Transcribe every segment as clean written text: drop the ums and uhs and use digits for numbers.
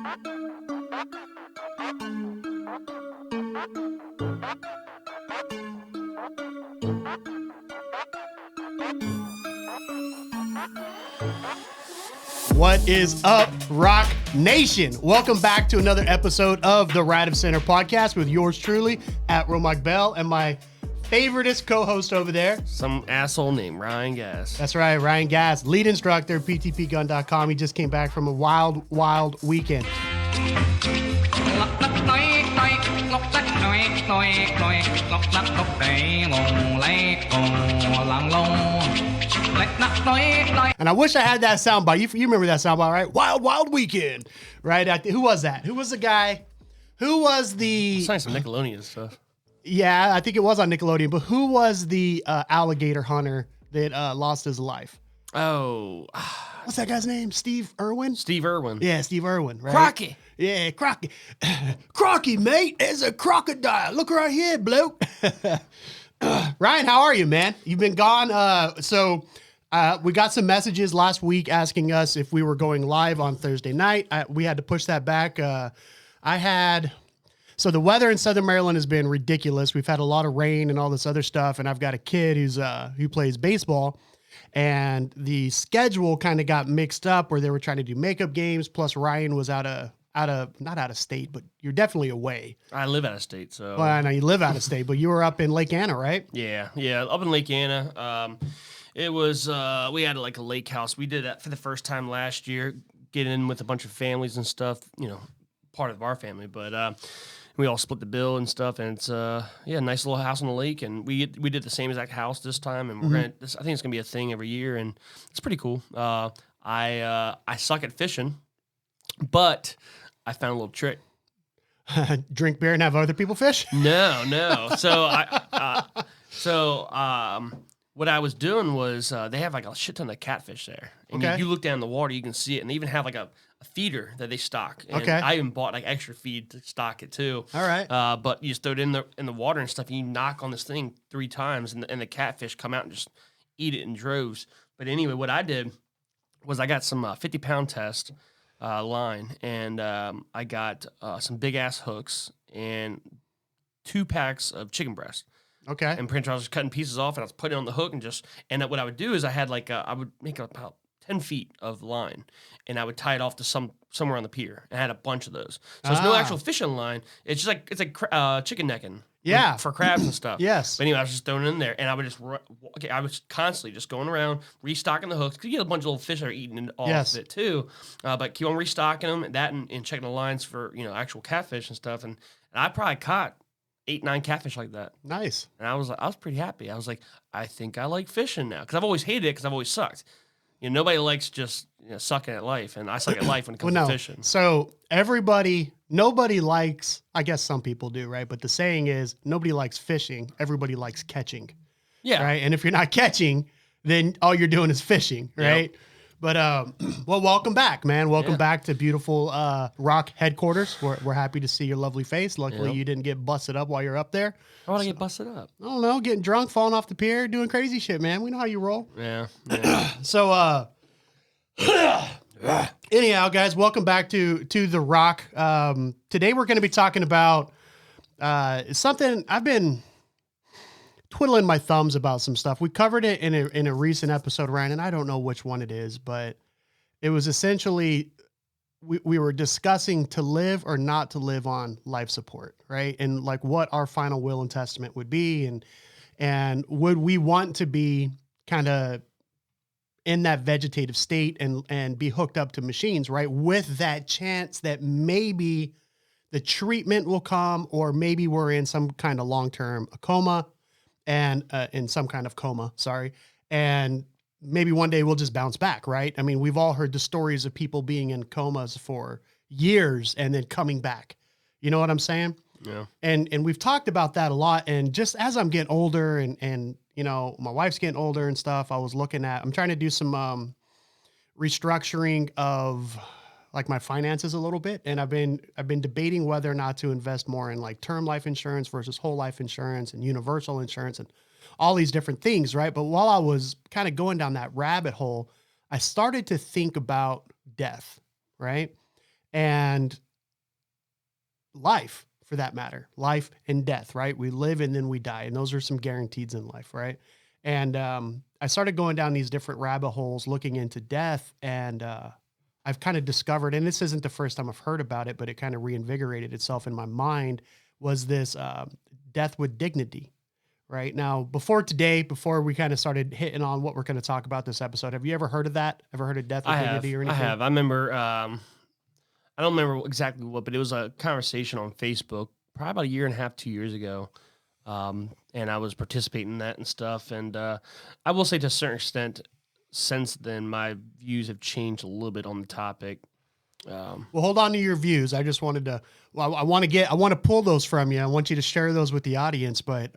What is up, Rock Nation? Welcome back to another episode of the Right of Center podcast with yours truly at Romac Bell and my favoriteest co-host over there. Some asshole named Ryan Gass. That's right, Ryan Gass, lead instructor at ptpgun.com. He just came back from a wild weekend. And I wish I had that soundbite. You remember that soundbite, right? Wild weekend, right? Who was that? Who was the guy? Who was the? It's like some Nickelodeon stuff. Yeah, I think it was on Nickelodeon. But who was the alligator hunter that lost his life? Oh, what's that guy's name? Steve Irwin. Steve Irwin. Yeah, Steve Irwin. Right? Crocky. Yeah, Crocky. Crocky, mate. There's a crocodile. Look right here, bloke. Ryan, how are you, man? You've been gone. So we got some messages last week asking us if we were going live on Thursday night. We had to push that back. So the weather in Southern Maryland has been ridiculous. We've had a lot of rain and all this other stuff. And I've got a kid who plays baseball. And the schedule kind of got mixed up where they were trying to do makeup games. Plus Ryan was not out of state, but you're definitely away. I live out of state, so. Well, I know you live out of state, but you were up in Lake Anna, right? Yeah, up in Lake Anna. It was, we had like a lake house. We did that for the first time last year, getting in with a bunch of families and stuff, part of our family, but we all split the bill and stuff, and it's nice little house on the lake, and we did the same exact house this time, and I think it's gonna be a thing every year, and it's pretty cool. I suck at fishing, but I found a little trick. Drink beer and have other people fish? No. So what I was doing was they have like a shit ton of catfish there, and okay. you look down the water, you can see it, and they even have like a feeder that they stock. And okay. I even bought like extra feed to stock it too. All right. But you just throw it in the water and stuff, and you knock on this thing 3 times, and the catfish come out and just eat it in droves. But anyway, what I did was I got some 50-pound test line, and I got some big ass hooks and 2 packs of chicken breast. Okay. And pretty much I was just cutting pieces off, and I was putting it on the hook, and what I would do is I had I would make about 10 feet of line, and I would tie it off to somewhere on the pier. I had a bunch of those. So it's no actual fishing line. It's just it's like chicken necking. Yeah. For crabs and stuff. Yes. But anyway, I was just throwing it in there, and I would I was constantly just going around, restocking the hooks, because you get a bunch of little fish that are eating off of it too. But keep on restocking them, and checking the lines for, actual catfish and stuff. And I probably caught 8-9 catfish like that. Nice. And I was pretty happy. I was like, I think I like fishing now, because I've always hated it, because I've always sucked. Nobody likes just sucking at life, and I suck at life when it comes to fishing. So nobody likes, I guess some people do, right? But the saying is, nobody likes fishing, everybody likes catching. Yeah. Right? And if you're not catching, then all you're doing is fishing, right? Yep. But, well, welcome back, man. Welcome back to beautiful ROC headquarters. We're happy to see your lovely face. Luckily, you didn't get busted up while you're up there. How would I get busted up? I don't know, getting drunk, falling off the pier, doing crazy shit, man. We know how you roll. Yeah. So, anyhow, guys, welcome back to the ROC. Today we're going to be talking about something I've been twiddling my thumbs about. Some stuff we covered it in a recent episode, Ryan, and I don't know which one it is, but it was essentially we were discussing to live or not to live on life support, right? And like what our final will and testament would be, and would we want to be kind of in that vegetative state and be hooked up to machines, right? With that chance that maybe the treatment will come, or maybe we're in some kind of long-term coma and in some kind of coma, and maybe one day we'll just bounce back, right? I mean, we've all heard the stories of people being in comas for years and then coming back. You know what I'm saying? Yeah. And we've talked about that a lot. And just as I'm getting older and my wife's getting older and stuff, I'm trying to do some restructuring of like my finances a little bit. And I've been debating whether or not to invest more in like term life insurance versus whole life insurance and universal insurance and all these different things, right? But while I was kind of going down that rabbit hole, I started to think about death, right? and life, for that matter, life and death, right? We live and then we die. And those are some guarantees in life, right? And I started going down these different rabbit holes looking into death. And I've kind of discovered, and this isn't the first time I've heard about it, but it kind of reinvigorated itself in my mind, was this death with dignity. Right now, before we kind of started hitting on what we're going to talk about this episode, have you ever heard of that? Ever heard of death with dignity or anything? I have. I remember. I don't remember exactly what, but it was a conversation on Facebook probably about a year and a half, 2 years ago. And I was participating in that and stuff. And I will say to a certain extent, since then, my views have changed a little bit on the topic. Well, hold on to your views. I just wanted to, I want to pull those from you. I want you to share those with the audience, but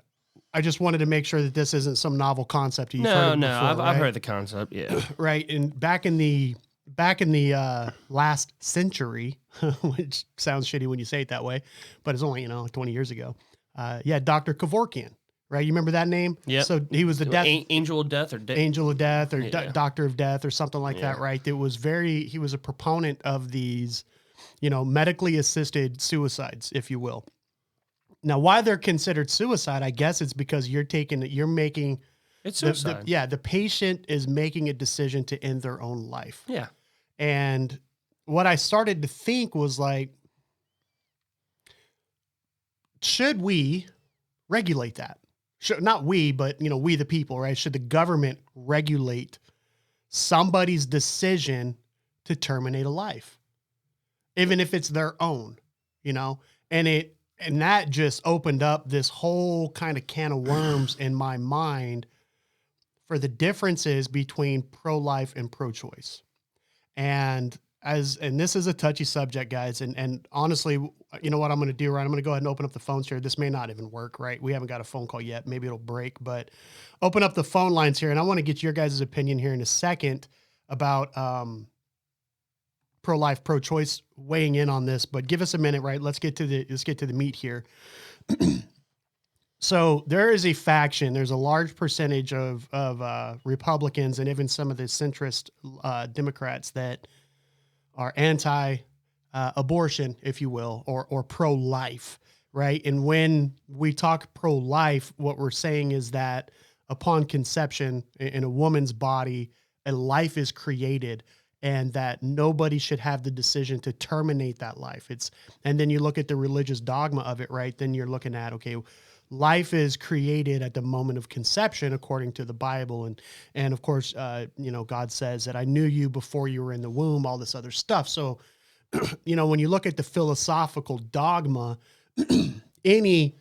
I just wanted to make sure that this isn't some novel concept. You've heard of before, I've heard the concept. Yeah. Right. And back in the last century, which sounds shitty when you say it that way, but it's only, 20 years ago. Dr. Kevorkian, right? You remember that name? Yeah. So he was the angel of death angel of death or doctor of death or something like that, right? He was a proponent of these, medically assisted suicides, if you will. Now, why they're considered suicide, I guess it's because it's suicide. The patient is making a decision to end their own life. Yeah. And what I started to think was like, should we regulate that? Not we, but we the people, right? Should the government regulate somebody's decision to terminate a life, even if it's their own, and that just opened up this whole kind of can of worms in my mind for the differences between pro-life and pro-choice. And this is a touchy subject, guys. And honestly, you know what I'm going to do, right? I'm going to go ahead and open up the phones here. This may not even work, right? We haven't got a phone call yet. Maybe it'll break, but open up the phone lines here. And I want to get your guys' opinion here in a second about, pro-life, pro-choice weighing in on this, but give us a minute, right? Let's get to the meat here. So there is a faction. There's a large percentage of Republicans and even some of the centrist Democrats that are anti-abortion, if you will, or pro-life, right? And when we talk pro-life, what we're saying is that upon conception in a woman's body, a life is created, and that nobody should have the decision to terminate that life. And then you look at the religious dogma of it, right? Then you're looking at, okay, life is created at the moment of conception, according to the Bible. And of course, God says that I knew you before you were in the womb, all this other stuff. So, when you look at the philosophical dogma, any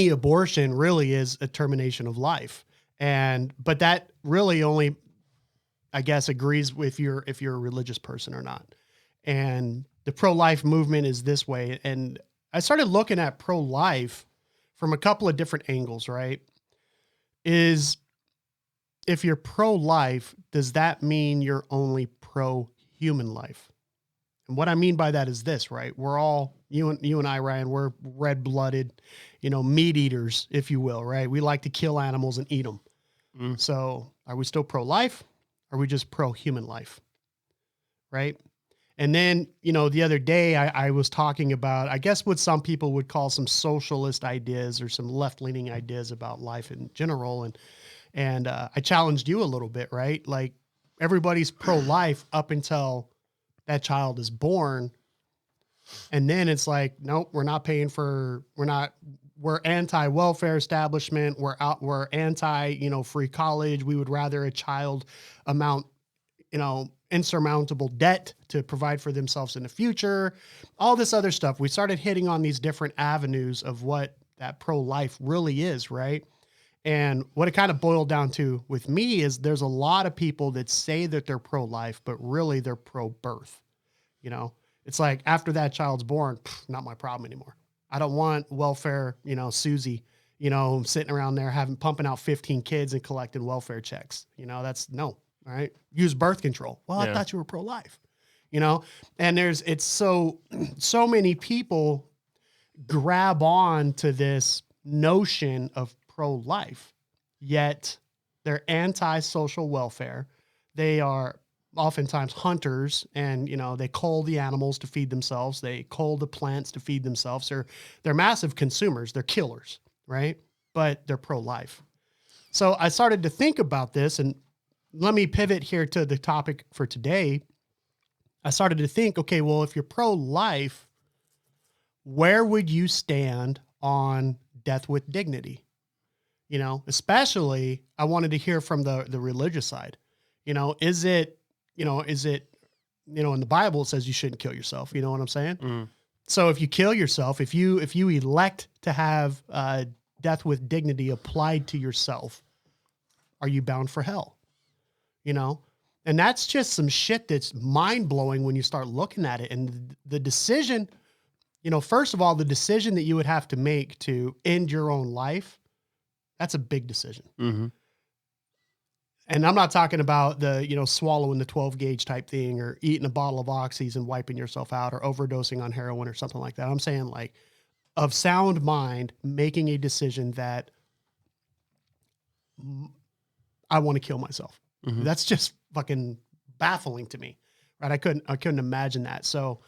abortion really is a termination of life. But that really only, I guess, agrees with if you're a religious person or not. And the pro-life movement is this way. And I started looking at pro-life from a couple of different angles, right? If you're pro-life, does that mean you're only pro-human life? And what I mean by that is this, right? We're all, you and I, Ryan, we're red-blooded, meat eaters, if you will, right? We like to kill animals and eat them. Mm. So are we still pro-life? Or are we just pro-human life? Right? And then, the other day I was talking about, I guess what some people would call some socialist ideas or some left-leaning ideas about life in general. And I challenged you a little bit, right? Like everybody's pro-life up until that child is born. And then it's like, nope, we're anti-welfare establishment. We're anti, free college. We would rather a child amount, insurmountable debt to provide for themselves in the future, all this other stuff. We started hitting on these different avenues of what that pro-life really is, right? And what it kind of boiled down to with me is there's a lot of people that say that they're pro-life, but really they're pro-birth. It's like after that child's born, not my problem anymore. I don't want welfare, Susie, sitting around there pumping out 15 kids and collecting welfare checks. That's no. All right. Use birth control. Well, I thought you were pro-life, and it's so many people grab on to this notion of pro-life, yet they're anti-social welfare. They are oftentimes hunters, and they cull the animals to feed themselves. They cull the plants to feed themselves. They're massive consumers. They're killers, right? But they're pro-life. So I started to think about this, and let me pivot here to the topic for today. I started to think, okay, well, if you're pro-life, where would you stand on death with dignity? Especially I wanted to hear from the religious side. Is it, in the Bible it says you shouldn't kill yourself. You know what I'm saying? Mm. So if you kill yourself, if you elect to have death with dignity applied to yourself, are you bound for hell? And that's just some shit that's mind blowing when you start looking at it. And the decision, first of all, the decision that you would have to make to end your own life, that's a big decision. Mm-hmm. And I'm not talking about the, swallowing the 12 gauge type thing or eating a bottle of oxys and wiping yourself out or overdosing on heroin or something like that. I'm saying like of sound mind, making a decision that I want to kill myself. Mm-hmm. That's just fucking baffling to me, right? I couldn't imagine that. So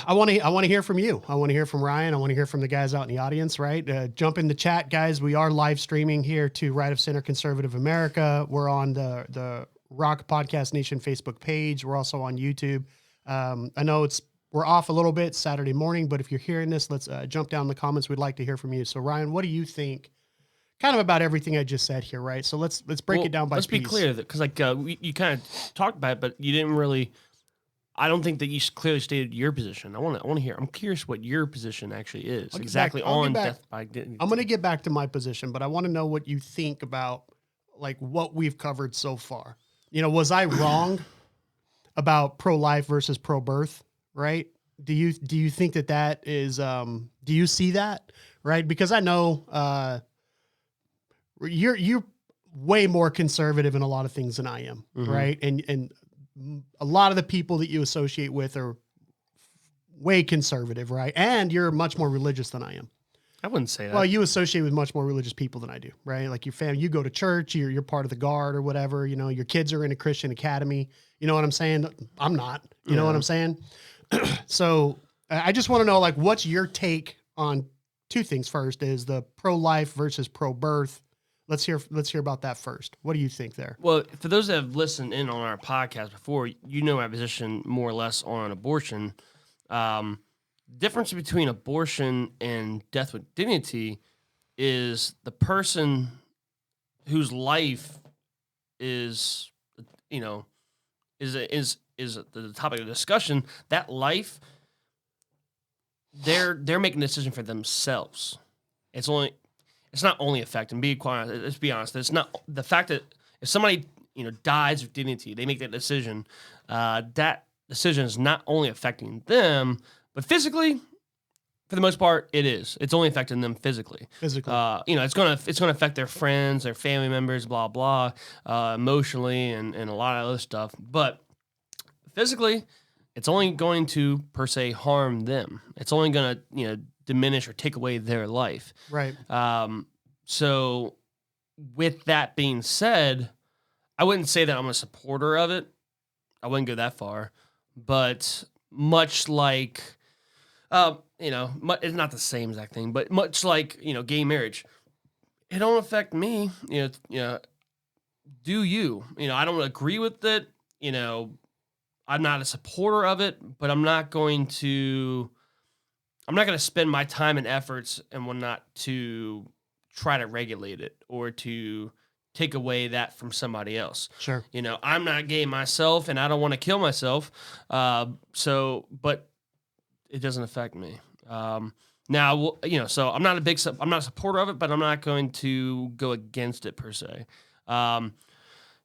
I want to hear from you. I want to hear from Ryan. I want to hear from the guys out in the audience, right? Jump in the chat, guys. We are live streaming here to Right of Center Conservative America. We're on the ROC Podcast Nation Facebook page. We're also on YouTube. I know we're off a little bit Saturday morning, but if you're hearing this, let's jump down in the comments. We'd like to hear from you. So Ryan, what do you think kind of about everything I just said here, right? So let's break it down by piece. Let's be clear, because you kind of talked about it, but you didn't really. I don't think that you clearly stated your position. I want to hear. I'm curious what your position actually is exactly on death by dignity. I'm going to get back to my position, but I want to know what you think about like what we've covered so far. Was I wrong about pro-life versus pro-birth? Right? Do you think that is? Do you see that? Right? Because I know you're way more conservative in a lot of things than I am. Mm-hmm. Right? And a lot of the people that you associate with are way conservative, right? And you're much more religious than I am. I wouldn't say that. Well, you associate with much more religious people than I do, right? Like your family, you go to church, you're part of the guard or whatever, your kids are in a Christian academy. You know what I'm saying? I'm not, you know what I'm saying? So I just want to know, like, what's your take on two things? First is the pro-life versus pro-birth. Let's hear about that first. What do you think there? Well, for those that have listened in on our podcast before, you know my position more or less on abortion. Difference between abortion and death with dignity is the person whose life is the topic of discussion. That life, they're making a decision for themselves. It's not only affecting. Let's be honest. It's not the fact that if somebody dies with dignity, they make that decision. That decision is not only affecting them, but physically, for the most part, it is. It's only affecting them physically. Physically, it's gonna affect their friends, their family members, blah blah, emotionally, and a lot of other stuff. But physically, it's only going to per se harm them. It's only gonna diminish or take away their life. right? So with that being said, I wouldn't say that I'm a supporter of it. I wouldn't go that far, but much like, it's not the same exact thing, but much like, gay marriage, it don't affect me. Do you? I don't agree with it. I'm not a supporter of it, but I'm not going to spend my time and efforts and whatnot to try to regulate it or to take away that from somebody else. Sure. I'm not gay myself and I don't want to kill myself. But it doesn't affect me. Now, so I'm not a supporter of it, but I'm not going to go against it per se. At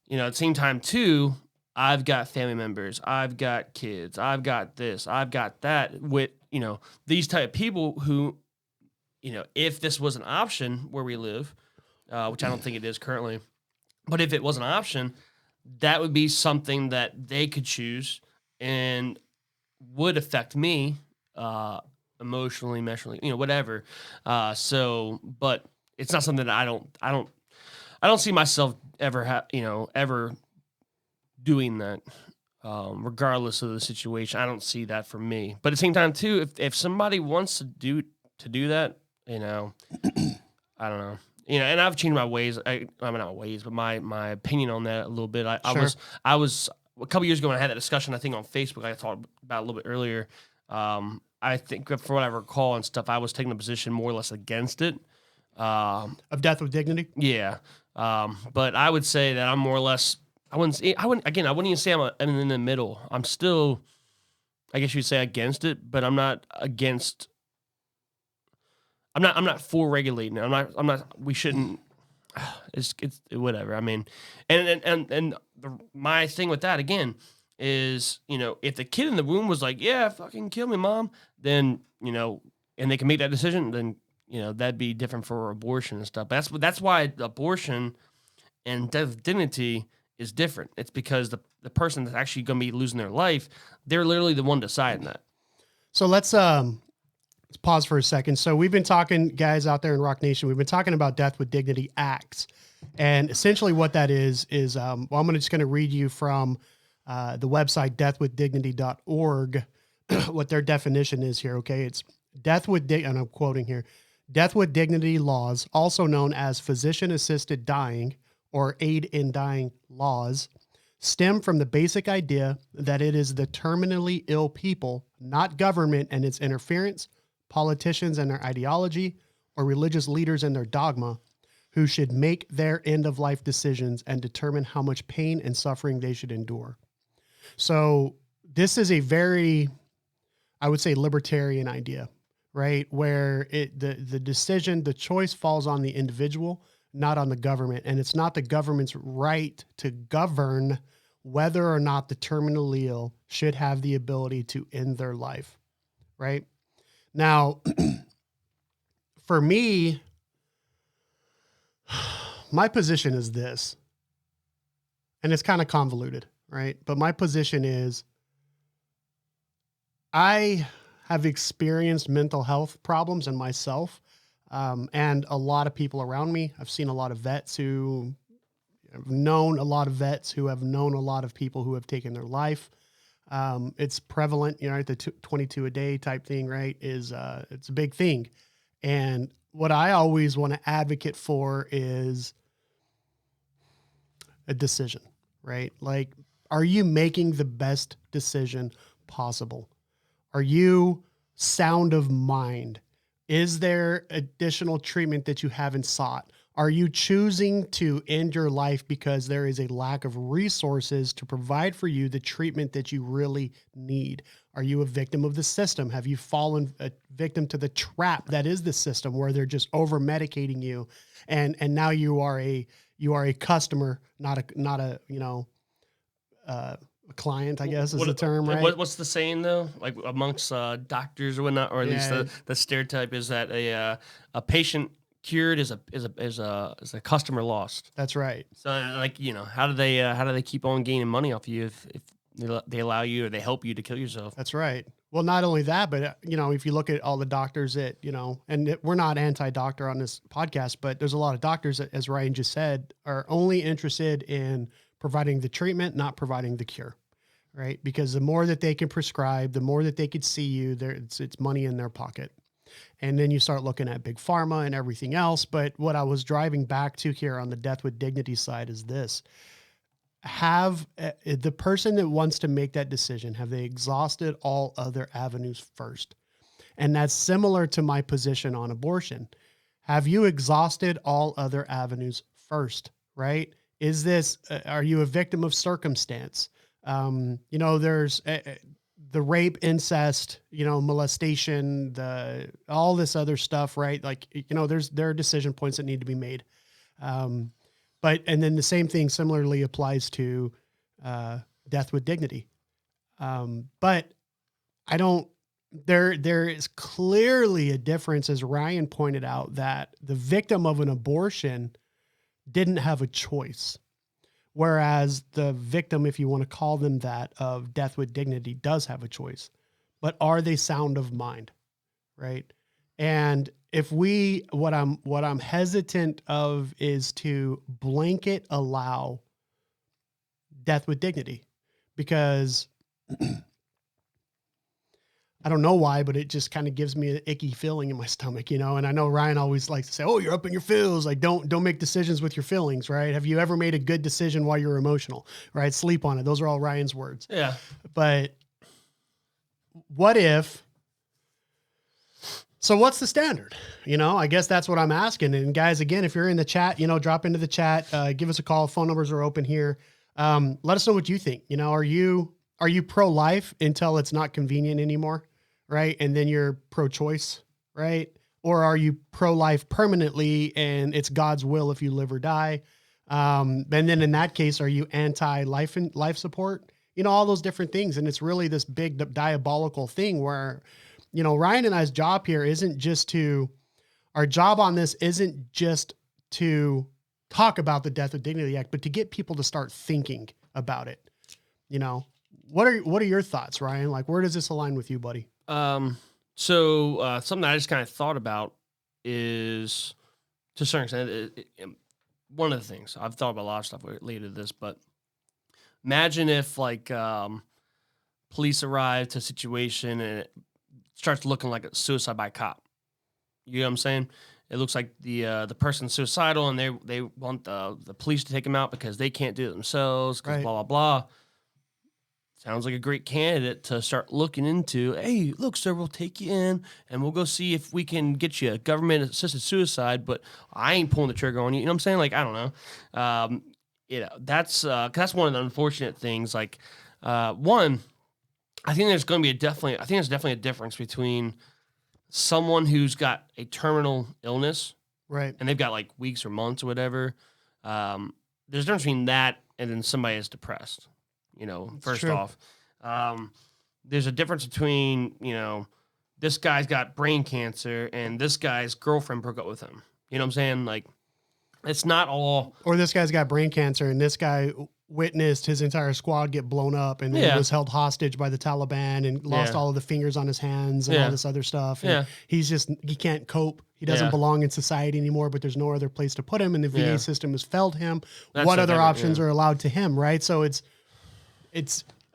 the same time too, I've got family members, I've got kids, I've got this, I've got that with, these type of people who, if this was an option where we live, which I don't think it is currently, but if it was an option, that would be something that they could choose and would affect me, emotionally, mentally, whatever. But it's not something that I don't see myself ever doing that, regardless of the situation. I don't see that for me. But at the same time, too, if somebody wants to do that, I don't know. And I've changed my ways. I mean, not my ways, but my opinion on that a little bit. Sure. I was a couple years ago when I had that discussion. I think on Facebook, I talked about a little bit earlier. I think for what I recall and stuff, I was taking a position more or less against it. Of death with dignity. Yeah. But I would say that I'm more or less. I wouldn't even say I'm in the middle. I'm still, I guess you'd say, against it, but I'm not against. I'm not for regulating it. I'm not. We shouldn't. It's whatever. I mean, my thing with that again is, if the kid in the womb was like, yeah, fucking kill me, mom, then and they can make that decision, then that'd be different for abortion and stuff. That's why abortion and death with dignity is different. It's because the person that's actually going to be losing their life, they're literally the one deciding that. So let's pause for a second. So we've been talking, guys out there in Rock Nation, we've been talking about Death with Dignity acts. And essentially what that is, I'm just going to read you from the website deathwithdignity.org, what their definition is here. Okay. It's death with dignity, and I'm quoting here, death with dignity laws, also known as physician assisted dying or aid in dying laws, stem from the basic idea that it is the terminally ill people, not government and its interference, politicians and their ideology, or religious leaders and their dogma, who should make their end-of-life decisions and determine how much pain and suffering they should endure. So this is a very, I would say, libertarian idea, right? Where the decision, the choice falls on the individual, not on the government. And it's not the government's right to govern whether or not the terminally ill should have the ability to end their life, right? Now, for me, my position is this, and it's kind of convoluted, right? But my position is I have experienced mental health problems in myself, and a lot of people around me. I've seen a lot of vets who have known a lot of vets who have known a lot of people who have taken their life. It's prevalent, the 22 a day type thing, right? It's a big thing. And what I always want to advocate for is a decision, right? Like, are you making the best decision possible? Are you sound of mind? Is there additional treatment that you haven't sought? Are you choosing to end your life because there is a lack of resources to provide for you the treatment that you really need? Are you a victim of the system? Have you fallen a victim to the trap that is the system, where they're just over medicating you, and now you are a customer, not a client, I guess is the term, right? What's the saying though? Like amongst doctors or whatnot, or at least the stereotype is that a patient cured is a customer lost. That's right. So how do they keep on gaining money off you if they allow you or they help you to kill yourself? That's right. Well, not only that, but if you look at all the doctors that and we're not anti-doctor on this podcast, but there's a lot of doctors that, as Ryan just said, are only interested in providing the treatment, not providing the cure, right? Because the more that they can prescribe, the more that they could see you, it's money in their pocket. And then you start looking at big pharma and everything else. But what I was driving back to here on the Death with Dignity side is this: have the person that wants to make that decision, have they exhausted all other avenues first? And that's similar to my position on abortion. Have you exhausted all other avenues first, right? Is this, are you a victim of circumstance? There's the rape, incest, molestation, all this other stuff, right? Like, there are decision points that need to be made. And then the same thing similarly applies to death with dignity. But there is clearly a difference, as Ryan pointed out, that the victim of an abortion didn't have a choice. Whereas the victim, if you want to call them that, of death with dignity does have a choice. But are they sound of mind? Right. And if what I'm hesitant of is to blanket allow death with dignity, because I don't know why, but it just kind of gives me an icky feeling in my stomach, you know? And I know Ryan always likes to say, oh, you're up in your feels. Like, don't make decisions with your feelings, right? Have you ever made a good decision while you're emotional, right? Sleep on it. Those are all Ryan's words. Yeah. But what if, so what's the standard? You know, I guess that's what I'm asking. And guys, again, if you're in the chat, you know, drop into the chat, give us a call. Phone numbers are open here. Let us know what you think. You know, are you pro-life until it's not convenient anymore? Right. And then you're pro-choice, right? Or are you pro-life permanently and it's God's will if you live or die? And then in that case, are you anti-life and life support? You know, all those different things. And it's really this big diabolical thing where, you know, Ryan and I's job here our job on this isn't just to talk about the Death with Dignity Act, but to get people to start thinking about it. You know, what are your thoughts, Ryan? Like, where does this align with you, buddy? So something I just kind of thought about is, to a certain extent, one of the things I've thought about a lot of stuff related to this, but imagine if like police arrive to a situation and it starts looking like a suicide by cop. You know what I'm saying? It looks like the person's suicidal and they want the police to take him out because they can't do it themselves, because blah, blah, blah. Sounds like a great candidate to start looking into. Hey, look, sir, we'll take you in and we'll go see if we can get you a government-assisted suicide, but I ain't pulling the trigger on you. You know what I'm saying? Like, I don't know. You know, that's one of the unfortunate things. Like, one, I think there's definitely a difference between someone who's got a terminal illness, right, and they've got like weeks or months or whatever. There's a difference between that and then somebody is depressed. You know, first off, there's a difference between, you know, this guy's got brain cancer and this guy's girlfriend broke up with him. You know what I'm saying? Like, it's not all. Or this guy's got brain cancer and this guy witnessed his entire squad get blown up and then was held hostage by the Taliban and lost all of the fingers on his hands and all this other stuff. And he can't cope. He doesn't belong in society anymore, but there's no other place to put him. And the VA system has failed him. What other options are allowed to him? Right. So it's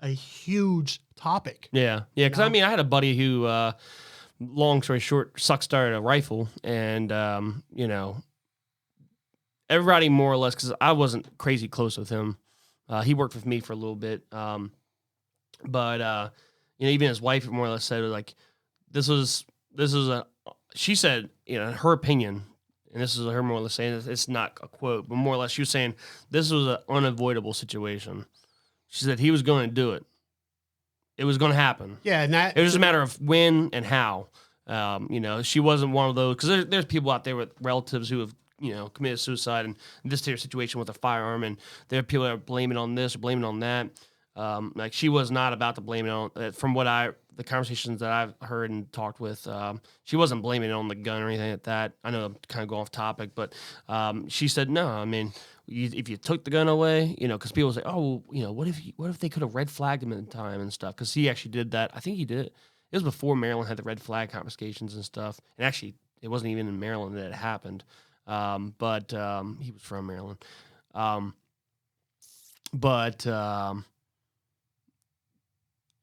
a huge topic. Yeah. Yeah. Cause I mean, I had a buddy who, long story short, started a rifle and, you know, everybody more or less, cause I wasn't crazy close with him. He worked with me for a little bit. But, you know, even his wife more or less said like, she said, you know, in her opinion, and this is her more or less saying, it's not a quote, but more or less she was saying this was an unavoidable situation. She said he was going to do it. It was going to happen. Yeah, and it was just a matter of when and how. You know, she wasn't one of those, because there's people out there with relatives who have, you know, committed suicide in this situation with a firearm, and there are people that are blaming on this or blaming on that. Like, she was not about to blame it on, from what the conversations that I've heard and talked with, she wasn't blaming it on the gun or anything like that. I know I'm kind of going off topic, but she said, no, I mean, if you took the gun away, you know, because people say, oh, you know, what if they could have red flagged him in time and stuff? Because he actually did that. I think he did it. It was before Maryland had the red flag confiscations and stuff. And actually, it wasn't even in Maryland that it happened. But he was from Maryland.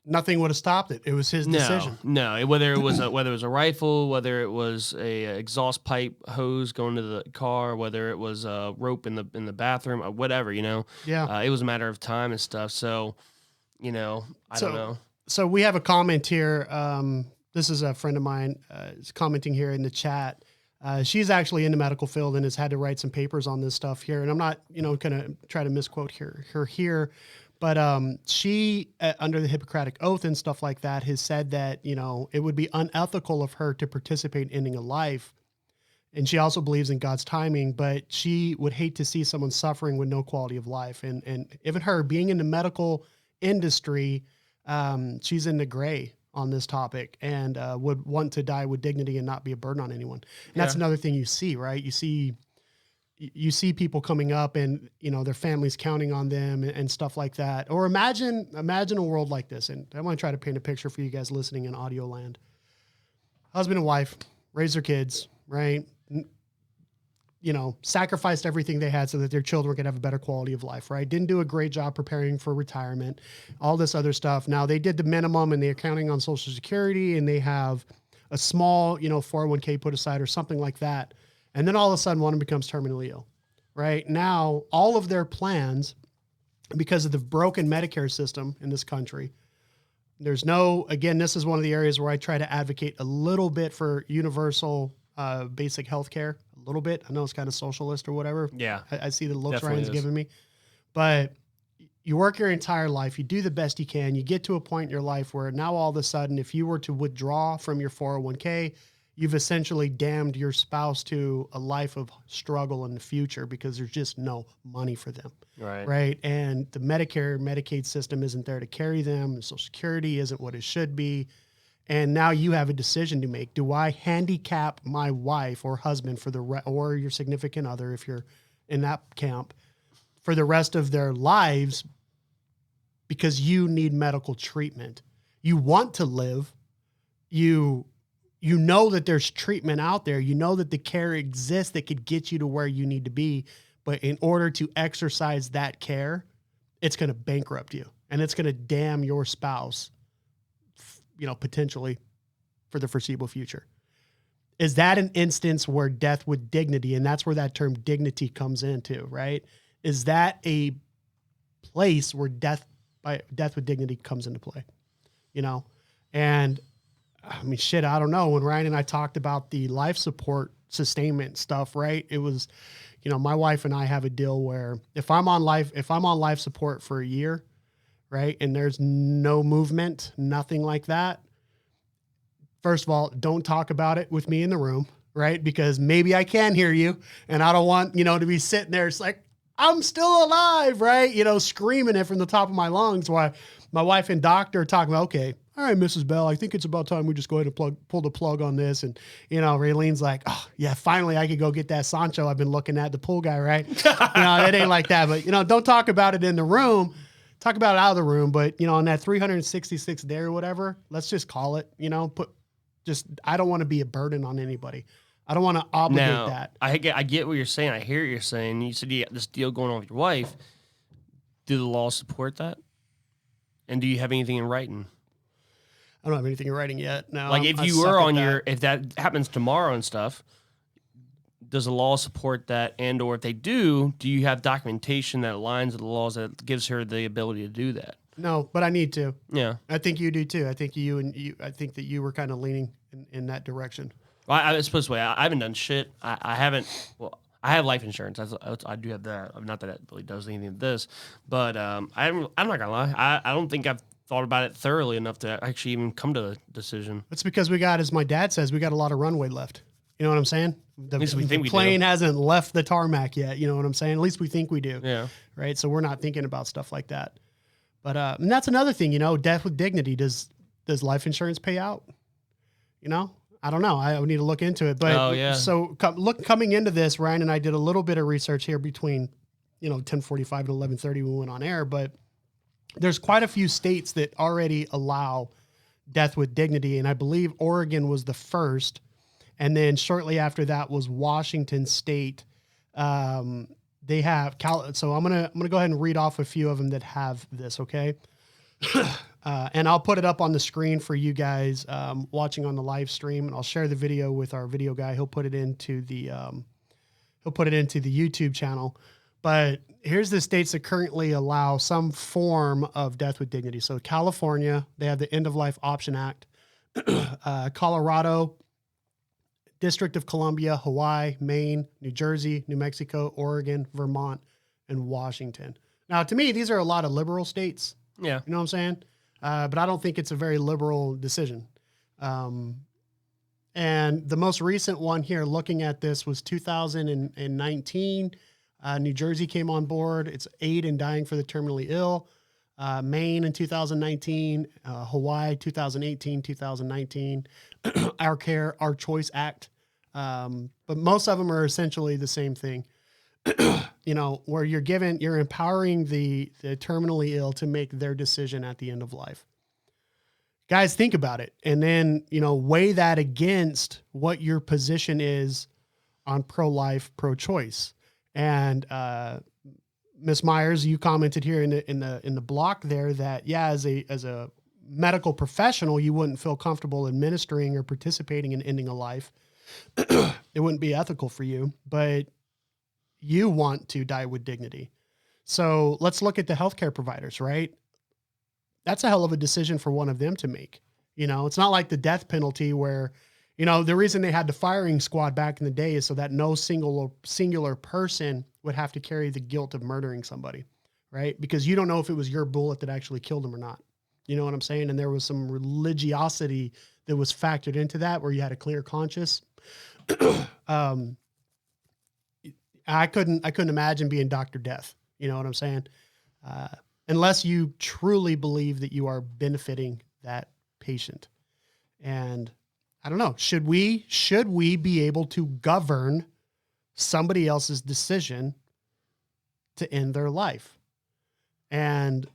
Nothing would have stopped it. It was his decision. No, whether it was a rifle, whether it was a exhaust pipe hose going to the car, whether it was a rope in the bathroom, or whatever, you know. Yeah. It was a matter of time and stuff. So, you know, I don't know. So we have a comment here. This is a friend of mine is commenting here in the chat. She's actually in the medical field and has had to write some papers on this stuff here. And I'm not, you know, going to try to misquote her here. But she, under the Hippocratic Oath and stuff like that, has said that, you know, it would be unethical of her to participate in ending a life. And she also believes in God's timing, but she would hate to see someone suffering with no quality of life. And even her being in the medical industry, she's in the gray on this topic and would want to die with dignity and not be a burden on anyone. And that's another thing you see, right? You see people coming up and, you know, their families counting on them and stuff like that. Or imagine a world like this. And I want to try to paint a picture for you guys listening in audio land. Husband and wife raise their kids, right? sacrificed everything they had so that their children could have a better quality of life, right? Didn't do a great job preparing for retirement, all this other stuff. Now they did the minimum and they're counting on Social Security and they have a small, 401k put aside or something like that. And then all of a sudden one becomes terminally ill, right? Now all of their plans, because of the broken Medicare system in this country, again, this is one of the areas where I try to advocate a little bit for universal basic health care, a little bit. I know it's kind of socialist or whatever. Yeah. I see the looks Definitely Ryan's is. giving me. But you work your entire life, you do the best you can, you get to a point in your life where now all of a sudden, if you were to withdraw from your 401k, you've essentially damned your spouse to a life of struggle in the future because there's just no money for them. Right. And the Medicaid system isn't there to carry them. And Social Security isn't what it should be. And now you have a decision to make. Do I handicap my wife or husband or your significant other, if you're in that camp, for the rest of their lives because you need medical treatment? You want to live. You know that there's treatment out there. You know that the care exists that could get you to where you need to be. But in order to exercise that care, it's going to bankrupt you and it's going to damn your spouse, potentially for the foreseeable future. Is that an instance where death with dignity, and that's where that term dignity comes into, right? Is that a place where death with dignity comes into play? And I mean, shit, I don't know. When Ryan and I talked about the life support sustainment stuff, right? It was, my wife and I have a deal where if I'm on life support for a year, right, and there's no movement, nothing like that, first of all, don't talk about it with me in the room, right? Because maybe I can hear you and I don't want, to be sitting there. It's like, I'm still alive, right? Screaming it from the top of my lungs while my wife and doctor are talking about, okay, all right, Mrs. Bell, I think it's about time we just go ahead and pull the plug on this. And, Raylene's like, oh, yeah, finally I could go get that Sancho I've been looking at, the pool guy, right? It ain't like that. But, don't talk about it in the room. Talk about it out of the room. But, on that 366th day or whatever, let's just call it, I don't want to be a burden on anybody. I don't want to obligate that. I get what you're saying. I hear what you're saying. You said you got this deal going on with your wife. Do the laws support that? And do you have anything in writing? I don't have anything in writing yet. No. Like if that happens tomorrow and stuff, does the law support that? And or if they do you have documentation that aligns with the laws that gives her the ability to do that? No, but I need to. Yeah. I think you do too. I think I think that you were kind of leaning in that direction. Well, I suppose this way. I haven't done shit. I haven't. Well, I have life insurance. I do have that. Not that it really does anything to this, but I'm not gonna lie. I don't think I've thought about it thoroughly enough to actually even come to a decision. That's because as my dad says, we got a lot of runway left. You know what I'm saying? At least we think the plane hasn't left the tarmac yet. You know what I'm saying? At least we think we do. Yeah. Right. So we're not thinking about stuff like that. But and that's another thing. Death with dignity. Does life insurance pay out? I don't know. I would need to look into it. But so coming into this, Ryan and I did a little bit of research here between 10:45 and 11:30 we went on air, but there's quite a few states that already allow death with dignity, and I believe Oregon was the first, and then shortly after that was Washington State. They have so I'm gonna go ahead and read off a few of them that have this. Okay. And I'll put it up on the screen for you guys watching on the live stream, and I'll share the video with our video guy. He'll put it into the YouTube channel. But here's the states that currently allow some form of death with dignity. So California, they have the End of Life Option Act. Colorado, District of Columbia, Hawaii, Maine, New Jersey, New Mexico, Oregon, Vermont, and Washington. Now, to me, these are a lot of liberal states. Yeah. You know what I'm saying? But I don't think it's a very liberal decision. And the most recent one here, looking at this, was 2019. New Jersey came on board. It's aid in dying for the terminally ill. Maine in 2019, Hawaii 2018, 2019, Our Care, Our Choice Act. But most of them are essentially the same thing. Where you're empowering the terminally ill to make their decision at the end of life. Guys, think about it. And then, weigh that against what your position is on pro-life, pro-choice. And Ms. Myers, you commented here in the block there that, yeah, as a medical professional, you wouldn't feel comfortable administering or participating in ending a life. It wouldn't be ethical for you, but you want to die with dignity. So let's look at the healthcare providers, right? That's a hell of a decision for one of them to make. You know, it's not like the death penalty where, you know, the reason they had the firing squad back in the day is so that no singular person would have to carry the guilt of murdering somebody, right? Because you don't know if it was your bullet that actually killed them or not. You know what I'm saying? And there was some religiosity that was factored into that where you had a clear conscience. I couldn't imagine being Dr. Death. You know what I'm saying? Unless you truly believe that you are benefiting that patient. And I don't know, should we be able to govern somebody else's decision to end their life? And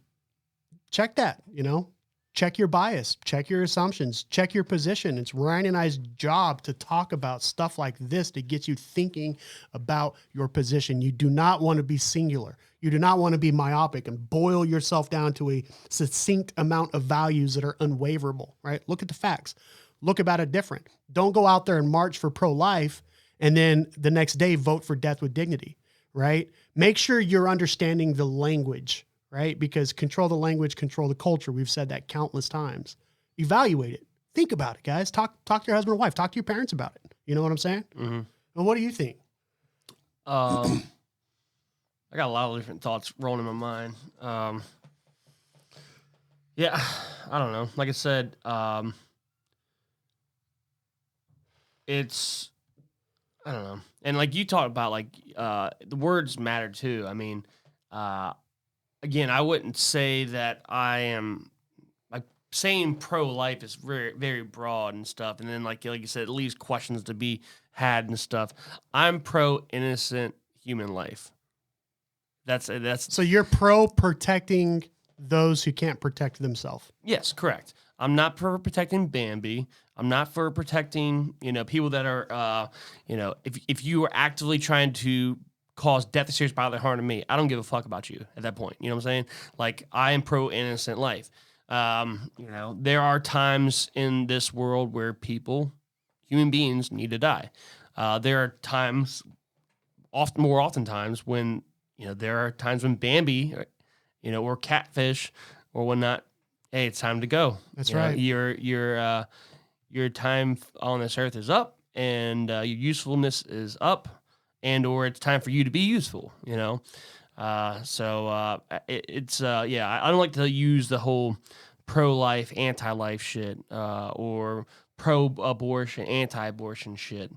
check that, you know, check your bias, check your assumptions, check your position. It's Ryan and I's job to talk about stuff like this to get you thinking about your position. You do not want to be singular. You do not want to be myopic and boil yourself down to a succinct amount of values that are unwaverable, right? Look at the facts. Look about it different. Don't go out there and march for pro-life and then the next day vote for death with dignity, right? Make sure you're understanding the language, right? Because control the language, control the culture. We've said that countless times. Evaluate it. Think about it, guys. Talk to your husband or wife. Talk to your parents about it. You know what I'm saying? Mm-hmm. And what do you think? I got a lot of different thoughts rolling in my mind. Yeah, I don't know. Like I said, it's, I don't know. And like you talked about, like, the words matter too. I mean, again, I wouldn't say that I am, like, saying pro-life is very, very broad and stuff. And then like you said, it leaves questions to be had and stuff. I'm pro-innocent human life. That's so you're pro protecting those who can't protect themselves. Yes, correct. I'm not for protecting Bambi. I'm not for protecting, people that are, if you are actively trying to cause death or serious bodily harm to me, I don't give a fuck about you at that point. You know what I'm saying? Like, I am pro innocent life. There are times in this world where human beings need to die. There are times, more oftentimes when, there are times when Bambi, or catfish or whatnot, hey, it's time to go. That's right. Your time on this earth is up, and your usefulness is up, or it's time for you to be useful. I don't like to use the whole pro-life, anti-life shit, or pro-abortion, anti-abortion shit.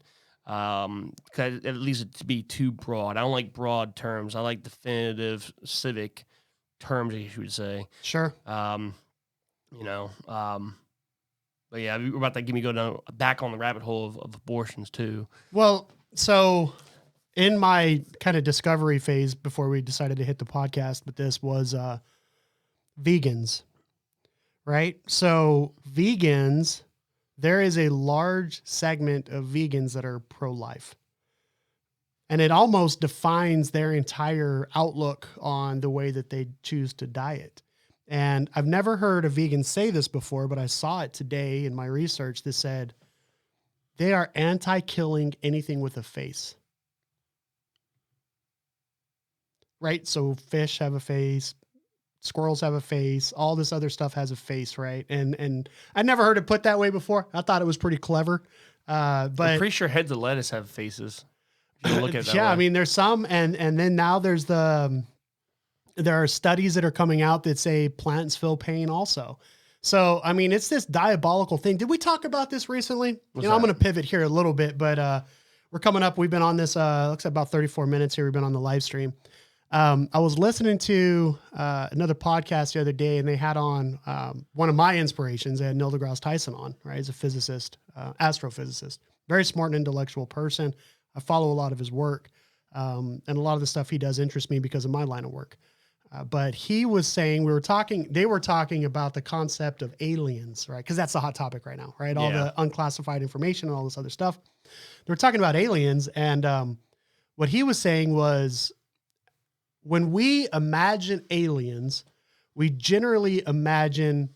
Cause it leaves it to be too broad. I don't like broad terms. I like definitive civic terms, you would say. Sure. But yeah, we're about to get me back on the rabbit hole of abortions too. Well, so in my kind of discovery phase before we decided to hit the podcast, but this was vegans, right? So vegans, there is a large segment of vegans that are pro-life. And it almost defines their entire outlook on the way that they choose to diet. And I've never heard a vegan say this before, but I saw it today in my research that said they are anti-killing anything with a face. Right? So fish have a face, squirrels have a face, all this other stuff has a face, right? And I never heard it put that way before. I thought it was pretty clever. But I'm pretty sure heads of lettuce have faces. Look at that yeah, way. I mean, there's some, and then now there are studies that are coming out that say plants feel pain also. So, I mean, it's this diabolical thing. Did we talk about this recently? I'm going to pivot here a little bit, but we're coming up. We've been on this, looks like about 34 minutes here. We've been on the live stream. I was listening to another podcast the other day, and they had on one of my inspirations. They had Neil deGrasse Tyson on, right? He's a physicist, astrophysicist, very smart and intellectual person. I follow a lot of his work, and a lot of the stuff he does interests me because of my line of work. But he was saying they were talking about the concept of aliens, right? Because that's a hot topic right now, right? All the unclassified information and all this other stuff. They were talking about aliens, and what he was saying was, when we imagine aliens, we generally imagine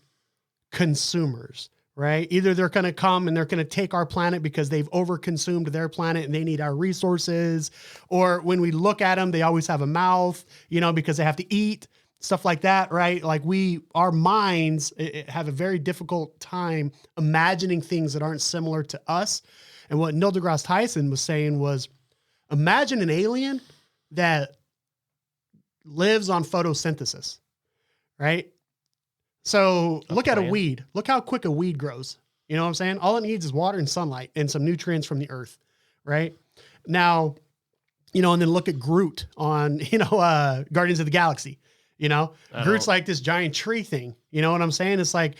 consumers, right? Either they're going to come and they're going to take our planet because they've overconsumed their planet and they need our resources. Or when we look at them, they always have a mouth, because they have to eat, stuff like that, right? Like our minds have a very difficult time imagining things that aren't similar to us. And what Neil deGrasse Tyson was saying was, imagine an alien that lives on photosynthesis, right? So look at a weed. Look how quick a weed grows. You know what I'm saying? All it needs is water and sunlight and some nutrients from the earth, right? Now, and then look at Groot on, Guardians of the Galaxy. Groot's like this giant tree thing. You know what I'm saying? It's like,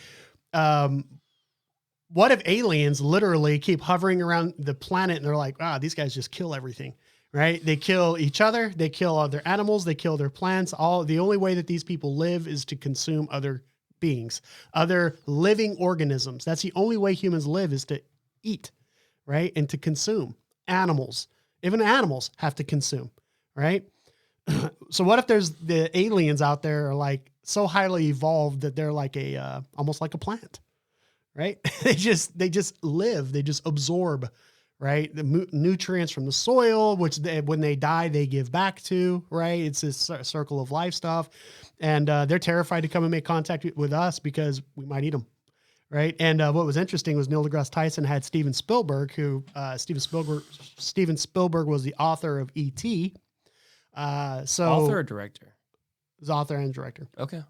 what if aliens literally keep hovering around the planet and they're like, these guys just kill everything, right? They kill each other. They kill other animals. They kill their plants. The only way that these people live is to consume other beings, other living organisms. That's the only way humans live, is to eat, right? And to consume animals. Even animals have to consume, right? So what if there's the aliens out there are like so highly evolved that they're like almost like a plant, right? They just live, they just absorb, right? The nutrients from the soil, which when they die, they give back to, right? It's this circle of life stuff. And they're terrified to come and make contact with us because we might eat them, right? And what was interesting was Neil deGrasse Tyson had Steven Spielberg, who Steven Spielberg was the author of E.T. Author or director? Was author and director. Okay.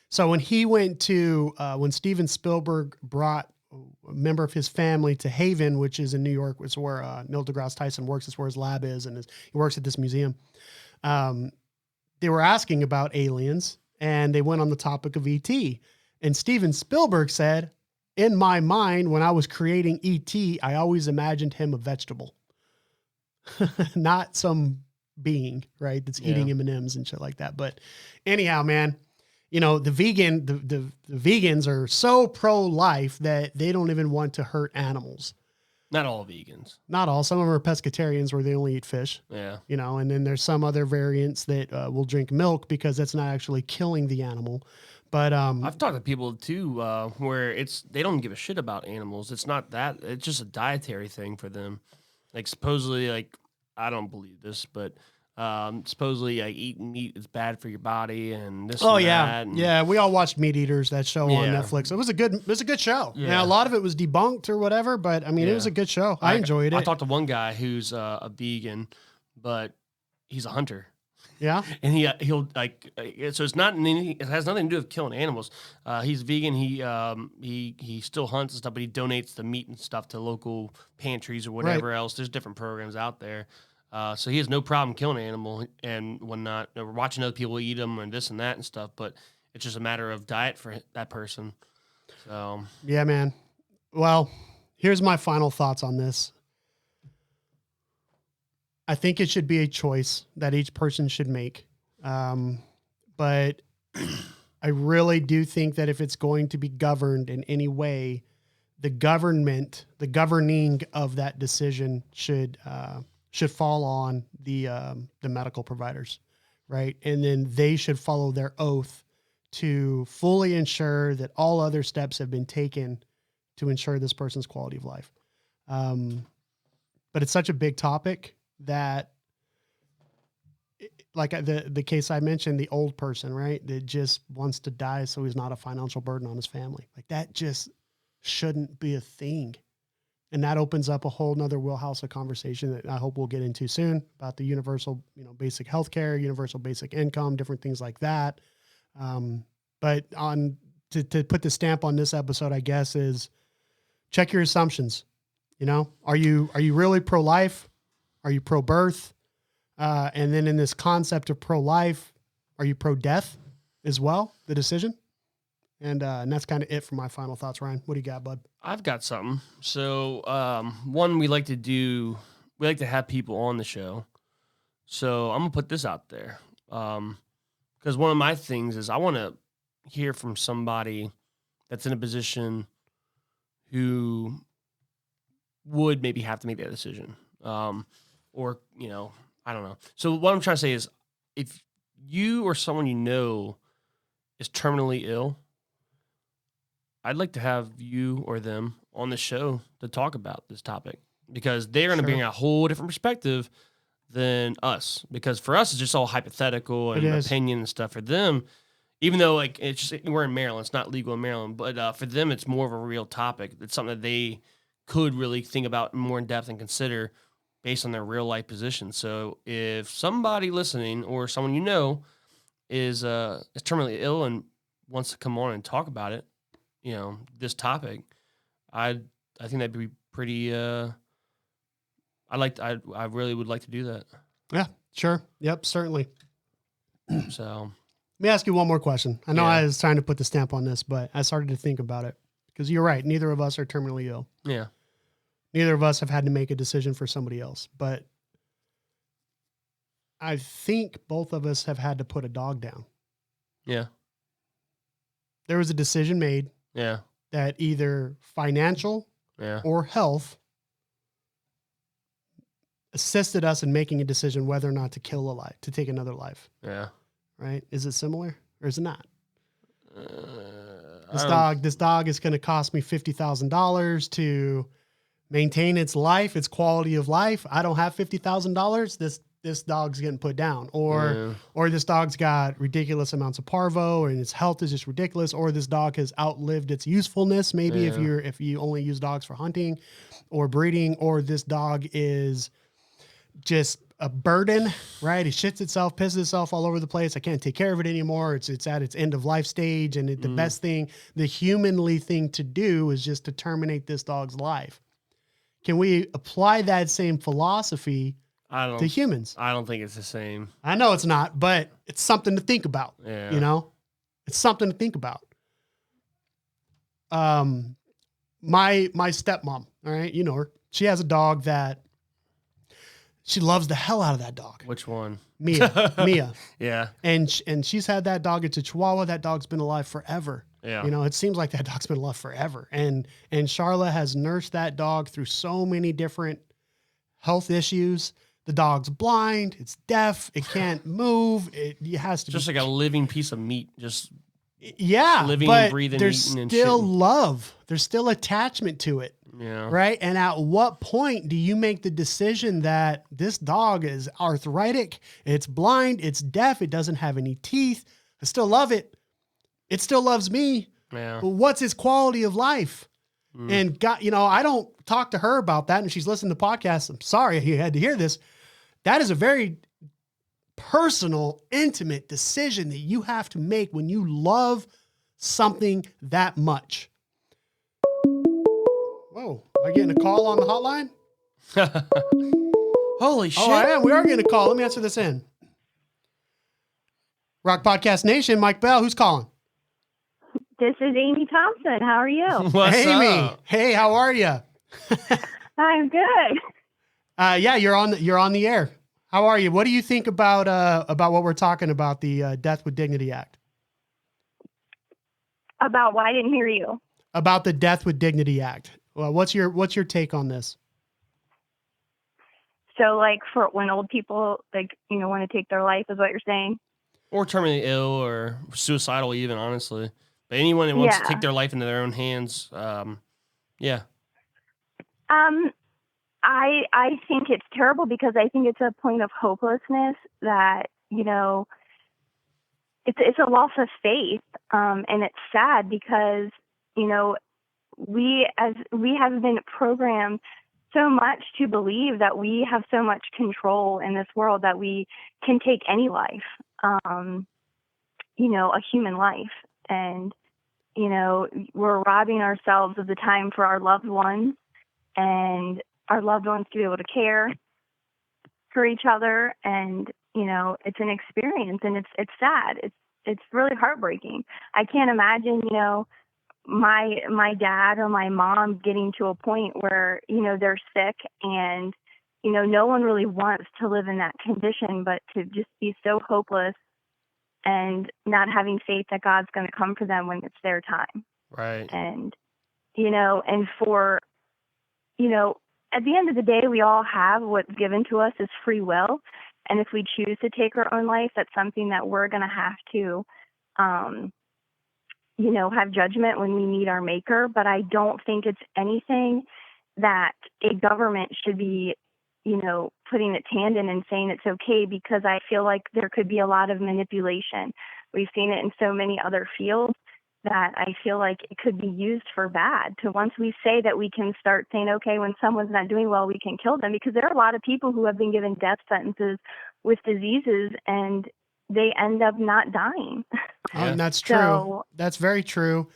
So when he went to when Steven Spielberg brought a member of his family to Haven, which is in New York, which is where Neil deGrasse Tyson works. It's where his lab is, and he works at this museum. They were asking about aliens, and they went on the topic of E.T. And Steven Spielberg said, in my mind, when I was creating E.T., I always imagined him a vegetable, not some being, right, that's eating M&Ms and shit like that. But anyhow, man, the vegans are so pro-life that they don't even want to hurt animals. Not all vegans. Not all. Some of them are pescatarians where they only eat fish. Yeah. And then there's some other variants that will drink milk because that's not actually killing the animal. But I've talked to people too where they don't give a shit about animals. It's not that. It's just a dietary thing for them. Like supposedly, I don't believe this, but supposedly eating meat is bad for your body and this. Oh and yeah, that, and yeah. We all watched Meat Eaters, that show on Netflix. It was a good show. Yeah. Now a lot of it was debunked or whatever, but I mean it was a good show. I enjoyed it. I talked to one guy who's a vegan, but he's a hunter. Yeah, and he'll so it's not it has nothing to do with killing animals. He's vegan. He still hunts and stuff, but he donates the meat and stuff to local pantries or whatever else. There's different programs out there. So he has no problem killing an animal and whatnot. We're watching other people eat them and this and that and stuff, but it's just a matter of diet for that person. So yeah, man. Well, here's my final thoughts on this. I think it should be a choice that each person should make. But I really do think that if it's going to be governed in any way, the governing of that decision should fall on the medical providers, right? And then they should follow their oath to fully ensure that all other steps have been taken to ensure this person's quality of life. But it's such a big topic that, like the case I mentioned, the old person, right, that just wants to die so he's not a financial burden on his family. Like that just shouldn't be a thing. And that opens up a whole nother wheelhouse of conversation that I hope we'll get into soon about the universal, basic healthcare, universal basic income, different things like that. But to put the stamp on this episode, I guess, is check your assumptions. Are you really pro-life? Are you pro-birth? And then in this concept of pro-life, are you pro-death as well, the decision? And that's kind of it for my final thoughts. Ryan, what do you got, bud? I've got something. So one, we like to have people on the show. So I'm going to put this out there. Because one of my things is I want to hear from somebody that's in a position who would maybe have to make that decision. Or, I don't know. So what I'm trying to say is if you or someone you know is terminally ill, I'd like to have you or them on the show to talk about this topic because they're going to bring a whole different perspective than us. Because for us, it's just all hypothetical and opinion and stuff. For them, even though like it's just we're in Maryland, it's not legal in Maryland, but for them, it's more of a real topic. It's something that they could really think about more in depth and consider based on their real life position. So if somebody listening or someone you know is terminally ill and wants to come on and talk about it, this topic, I think that'd be pretty. I really would like to do that. Yeah, sure. Yep, certainly. So let me ask you one more question. I know I was trying to put the stamp on this, but I started to think about it because you're right. Neither of us are terminally ill. Yeah. Neither of us have had to make a decision for somebody else, but I think both of us have had to put a dog down. Yeah. There was a decision made. Yeah. That either financial or health assisted us in making a decision whether or not to kill a life, to take another life. Yeah. Right? Is it similar or is it not? This dog is going to cost me $50,000 to maintain its life, its quality of life. I don't have $50,000. This dog's getting put down, or this dog's got ridiculous amounts of parvo and its health is just ridiculous, or this dog has outlived its usefulness. Maybe if you only use dogs for hunting or breeding, or this dog is just a burden, right? It shits itself, pisses itself all over the place. I can't take care of it anymore. It's at its end of life stage. And the best thing, the humanly thing to do is just to terminate this dog's life. Can we apply that same philosophy to humans? I don't think it's the same. I know it's not, but it's something to think about. Yeah. It's something to think about. My stepmom, all right, you know her. She has a dog that she loves the hell out of that dog. Which one? Mia. Yeah. And she's had that dog. It's a Chihuahua. That dog's been alive forever. Yeah. It seems like that dog's been alive forever. And Charla has nursed that dog through so many different health issues. The dog's blind. It's deaf. It can't move. It has to just like a living piece of meat. Just living and breathing. There's eating still and love. There's still attachment to it. Yeah. Right. And at what point do you make the decision that this dog is arthritic? It's blind. It's deaf. It doesn't have any teeth. I still love it. It still loves me. Yeah. But what's its quality of life? And God, I don't talk to her about that. And she's listening to podcasts. I'm sorry you had to hear this. That is a very personal, intimate decision that you have to make when you love something that much. Whoa, am I getting a call on the hotline? Holy shit. Oh, I am. We are getting a call. Let me answer this in. Rock Podcast Nation, Mike Bell. Who's calling? This is Amy Thompson. How are you? What's Amy. up? Hey, how are you? I'm good. Yeah, you're on the air. How are you? What do you think about what we're talking about, the Death with Dignity Act? About what? I didn't hear you. About the Death with Dignity Act. Well, what's your take on this? So, like, for when old people want to take their life, is what you're saying? Or terminally ill or suicidal, even honestly. But anyone that wants to take their life into their own hands, yeah. I think it's terrible because I think it's a point of hopelessness that, it's a loss of faith. And it's sad because, we have been programmed so much to believe that we have so much control in this world that we can take any life, a human life. And, we're robbing ourselves of the time for our loved ones and our loved ones to be able to care for each other. And, it's an experience and it's sad. It's really heartbreaking. I can't imagine, my dad or my mom getting to a point where, they're sick and, no one really wants to live in that condition, but to just be so hopeless and not having faith that God's going to come for them when it's their time. Right. And, and for, at the end of the day, we all have what's given to us is free will. And if we choose to take our own life, that's something that we're going to have to, have judgment when we meet our maker. But I don't think it's anything that a government should be, putting its hand in and saying it's okay, because I feel like there could be a lot of manipulation. We've seen it in so many other fields that I feel like it could be used for bad. To once we say that, we can start saying, okay, when someone's not doing well, we can kill them, because there are a lot of people who have been given death sentences with diseases and they end up not dying. Oh, and that's true. So, that's very true.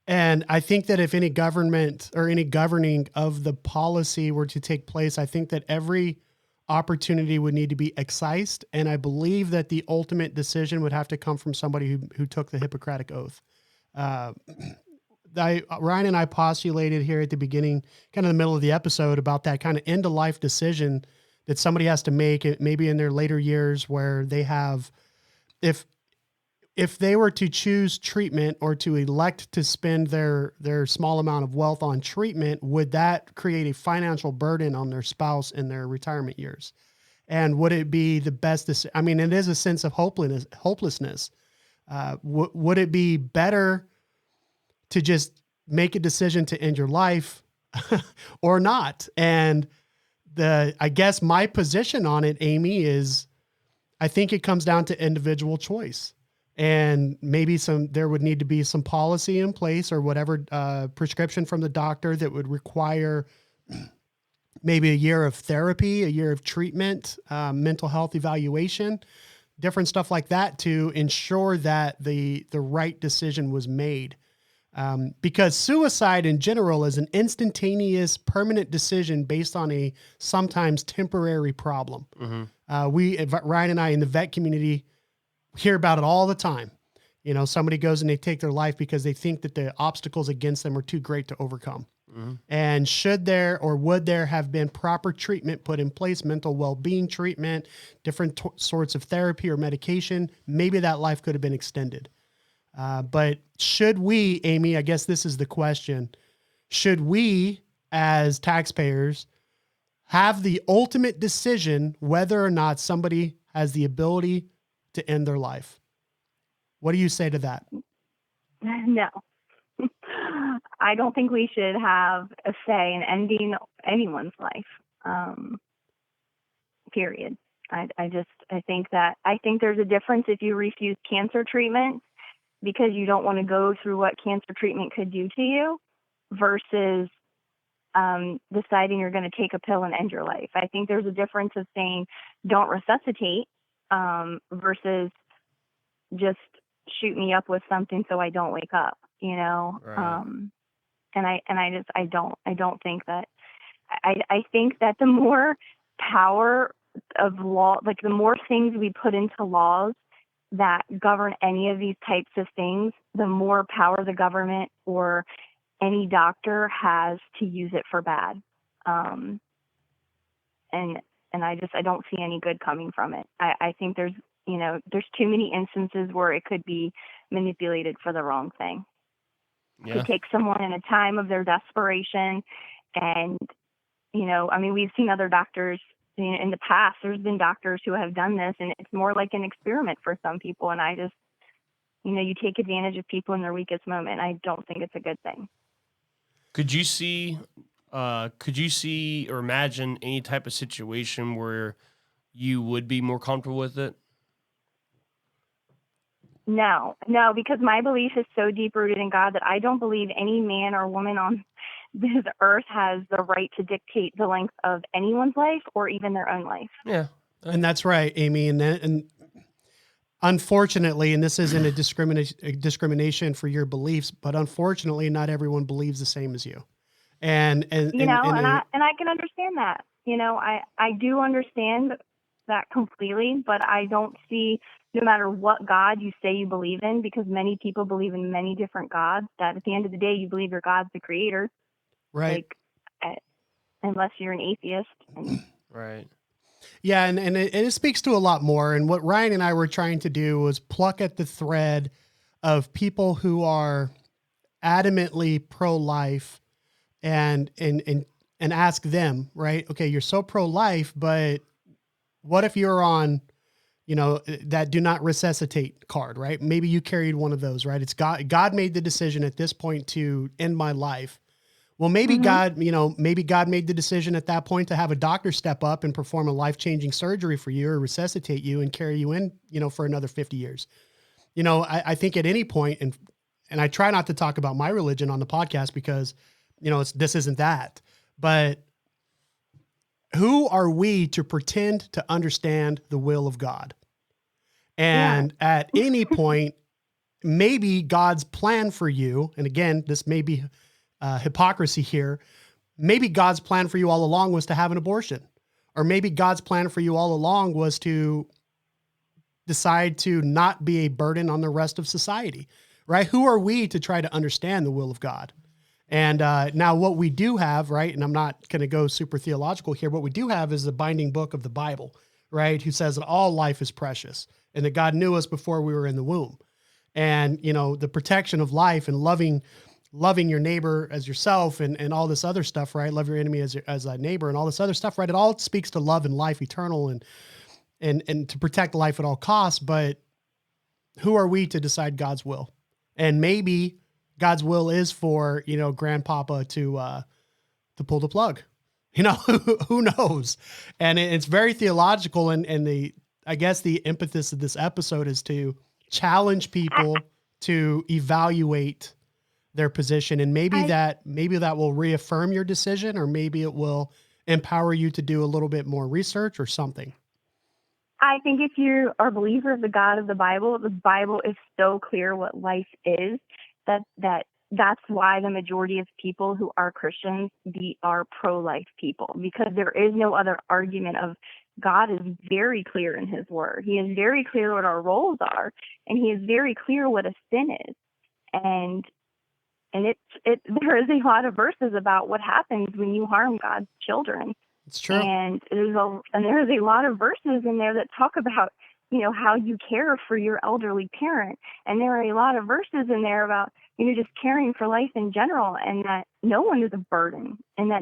And I think that if any government or any governing of the policy were to take place, I think that every opportunity would need to be excised. And I believe that the ultimate decision would have to come from somebody who took the Hippocratic Oath. Ryan and I postulated here at the beginning, kind of the middle of the episode, about that kind of end of life decision that somebody has to make, maybe in their later years, where they have, if they were to choose treatment or to elect to spend their small amount of wealth on treatment, would that create a financial burden on their spouse in their retirement years? And would it be the best? I mean, it is a sense of hopelessness. Would it be better to just make a decision to end your life or not? And I guess my position on it, Amy, is I think it comes down to individual choice. And maybe there would need to be some policy in place, or whatever prescription from the doctor that would require maybe a year of therapy, a year of treatment, mental health evaluation, different stuff like that, to ensure that the right decision was made. Because suicide in general is an instantaneous, permanent decision based on a sometimes temporary problem. Mm-hmm. Ryan and I in the vet community hear about it all the time. Somebody goes and they take their life because they think that the obstacles against them are too great to overcome. Mm-hmm. And would there have been proper treatment put in place, mental well-being treatment, different sorts of therapy or medication, maybe that life could have been extended. But should we, Amy, I guess this is the question, should we as taxpayers have the ultimate decision whether or not somebody has the ability to end their life? What do you say to that? No. I don't think we should have a say in ending anyone's life. Period. I think there's a difference if you refuse cancer treatment because you don't want to go through what cancer treatment could do to you, versus deciding you're going to take a pill and end your life. I think there's a difference of saying don't resuscitate versus just shoot me up with something so I don't wake up, Right. I don't think that. I think that the more power of law, like the more things we put into laws that govern any of these types of things, the more power the government or any doctor has to use it for bad. And I don't see any good coming from it. I think there's too many instances where it could be manipulated for the wrong thing. Yeah. To take someone in a time of their desperation. And, we've seen other doctors in the past. There's been doctors who have done this, and it's more like an experiment for some people. And I just, you take advantage of people in their weakest moment. I don't think it's a good thing. Could you see or imagine any type of situation where you would be more comfortable with it? No, because my belief is so deep rooted in God that I don't believe any man or woman on this earth has the right to dictate the length of anyone's life or even their own life. Yeah. And that's right, Amy. And unfortunately, and this isn't a discrimination for your beliefs, but unfortunately, not everyone believes the same as you. And I can understand that. I do understand that completely, but I don't see, no matter what God you say you believe in, because many people believe in many different gods, that at the end of the day, you believe your God's the creator. Right. Unless you're an atheist. Right. Yeah, and it speaks to a lot more. And what Ryan and I were trying to do was pluck at the thread of people who are adamantly pro-life and ask them, right? Okay, you're so pro-life, but what if you're on, that do not resuscitate card, right? Maybe you carried one of those, right? It's God made the decision at this point to end my life. Well, maybe maybe God made the decision at that point to have a doctor step up and perform a life-changing surgery for you or resuscitate you and carry you in, for another 50 years. I think at any point, and I try not to talk about my religion on the podcast because, this isn't that, but who are we to pretend to understand the will of God? And at any point, maybe God's plan for you, and again, this may be hypocrisy here. Maybe God's plan for you all along was to have an abortion, or maybe God's plan for you all along was to decide to not be a burden on the rest of society, right? Who are we to try to understand the will of God? And now what we do have, right? And I'm not going to go super theological here. What we do have is the binding book of the Bible, right? Who says that all life is precious and that God knew us before we were in the womb. And, the protection of life and loving your neighbor as yourself and all this other stuff, right? Love your enemy as thy neighbor and all this other stuff, right? It all speaks to love and life eternal and to protect life at all costs. But who are we to decide God's will? And maybe God's will is for, grandpapa to pull the plug, who knows? And it's very theological. And I guess the impetus of this episode is to challenge people to evaluate their position. And maybe that will reaffirm your decision, or maybe it will empower you to do a little bit more research or something. I think if you are a believer of the God of the Bible is so clear what life is that's why the majority of people who are Christians are pro-life people, because there is no other argument of God is very clear in his word. He is very clear what our roles are, and he is very clear what a sin is. And there is a lot of verses about what happens when you harm God's children. It's true. And there's a lot of verses in there that talk about, how you care for your elderly parent. And there are a lot of verses in there about, just caring for life in general, and that no one is a burden, and that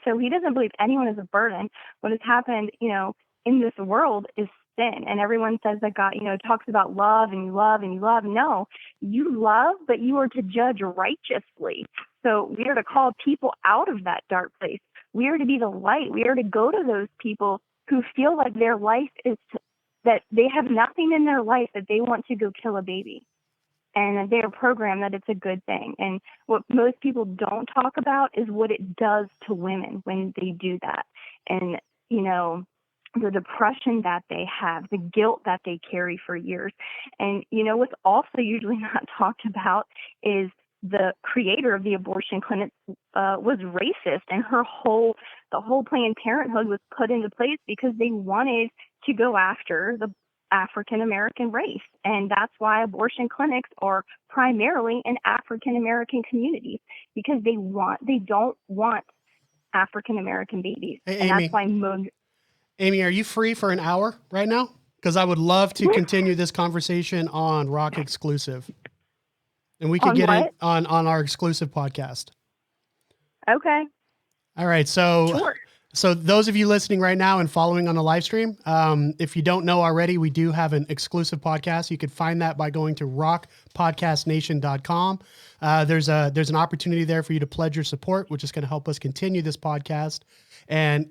so he doesn't believe anyone is a burden. What has happened, in this world is sin. And everyone says that God, talks about love and you love and you love. No, you love, but you are to judge righteously. So we are to call people out of that dark place. We are to be the light. We are to go to those people who feel like their life that they have nothing in their life, that they want to go kill a baby. And they are programmed that it's a good thing. And what most people don't talk about is what it does to women when they do that. And, the depression that they have, the guilt that they carry for years. And, what's also usually not talked about is the creator of the abortion clinic was racist, and the whole Planned Parenthood was put into place because they wanted to go after the African American race. And that's why abortion clinics are primarily in African American communities, because they don't want African American babies. Hey, and Amy, that's why Amy, are you free for an hour right now? Because I would love to continue this conversation on ROC exclusive. And we could get it on our exclusive podcast. Okay. All right. So, sure. So those of you listening right now and following on the live stream, if you don't know already, we do have an exclusive podcast. You could find that by going to rockpodcastnation.com. There's an opportunity there for you to pledge your support, which is going to help us continue this podcast. And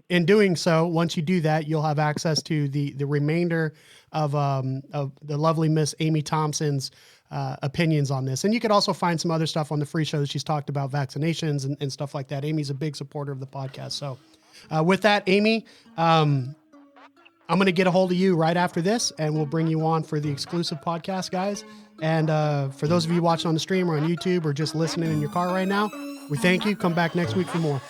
in doing so, once you do that, you'll have access to the remainder of the lovely Miss Amy Thompson's opinions on this. And you could also find some other stuff on the free show that she's talked about, vaccinations and stuff like that. Amy's a big supporter of the podcast. So with that, Amy, I'm going to get a hold of you right after this, and we'll bring you on for the exclusive podcast, guys. And for those of you watching on the stream or on YouTube or just listening in your car right now, we thank you. Come back next week for more.